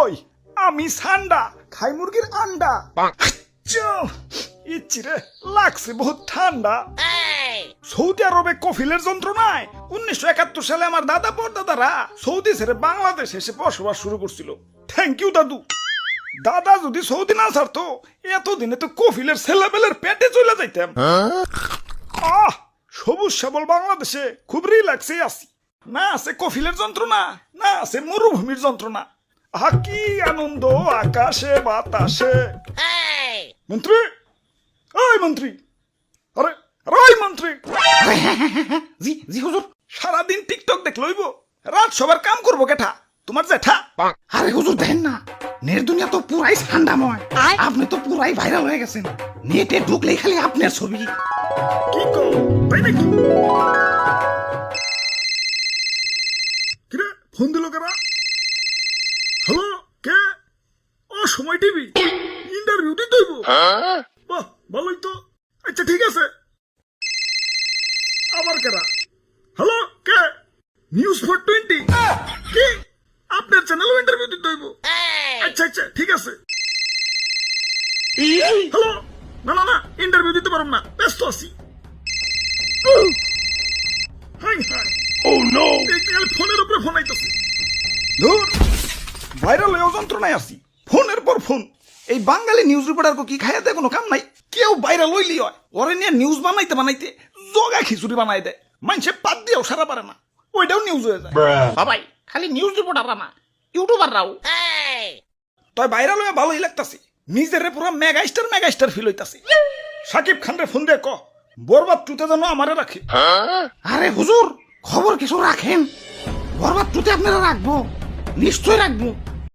ওই আমি সান্ডা খাই মুরগির আন্ডা ইচ্ছিরে লাগছে বহুত ঠান্ডা। সৌদি আরবে কফিলের যন্ত্রণায় 1971 সালে আমার দাদা পরদাদারা সৌদি ছেড়ে বাংলাদেশ এসে বসবাস শুরু করছিল। থ্যাংক ইউ দাদু। দাদা যদি সৌদি না ছাড়তো এতদিনে তো কফিলের ছেলেবেলের পেটে চলে যাইতাম। সবুজ শ্যাবল বাংলাদেশে খুব রিল্যাক্সে আছি। না আছে কফিলের যন্ত্রণা, না আছে মরুভূমির যন্ত্রণা। আহা কি আনন্দ আকাশে বাতাসে। মন্ত্রী, ওই মন্ত্রী, আরে ওই মন্ত্রী। জি জি হুজুর। সারাদিন টিকটক দেখ লইব, রাত সবার কাম করবো কেঠা? তোমার জেঠা? আরে হুজুর দেখেন না, নেট দুনিয়া তো পুরাই ঠান্ডাময়। আপনি তো পুরাই ভাইরাল হয়ে গেছেন। নেটে ঢুকলেই খালি আপনার ছবি। কি কো তাই নাকি? কিরে ফোন দিল কারা? হ্যালো, কে? ও সময় টিভি, ইন্টারভিউ দিতে হইব। বাহ ভালোই তো। আচ্ছা ঠিক আছে। আবার কারা? হ্যালো, কে? নিউজ 420 কি? আপনার চ্যানেলও ইন্টারভিউ দিতে হইব? আচ্ছা আচ্ছা ঠিক আছে। হ্যালো, না না না ইন্টারভিউ দিতে পারব না, ব্যস্ত আছি। হাই হাই, ও নো, এই ফোনের উপরে ফোন আইতাছে। ধুর, ভাইরাল হয়ে যন্ত্রণায় আছি, ফোনের পর ফোন। এই বাঙালি নিউজ রিপোর্টার কি খাইয়া দেয় কোনো কাম নাই। কেউ ভাইরাল হইলি হয়, ওরে নিয়ে নিউজ বানাইতে বানাইতে জগা খিচুড়ি বানাই দেয়। মানুষে পাত দিয়েও সারা পারে না, ওইটাও নিউজ হয়ে যায়। সবাই খালি নিউজ রিপোর্টাররা না, ইউটিউবাররাও। তাই ভাইরাল হয়ে ভালোই লাগতাছে। নিজের পুরো মেগাস্টার ফিল হইতাছে। সাকিব খান রে ফোন দিয়ে ক বরবাদ টুতে যেন আমারে রাখে। আরে হুজুর, খবর কিছু রাখেন। বরবাদ টুতে আপনারা রাখবো, নিশ্চয় রাখবো।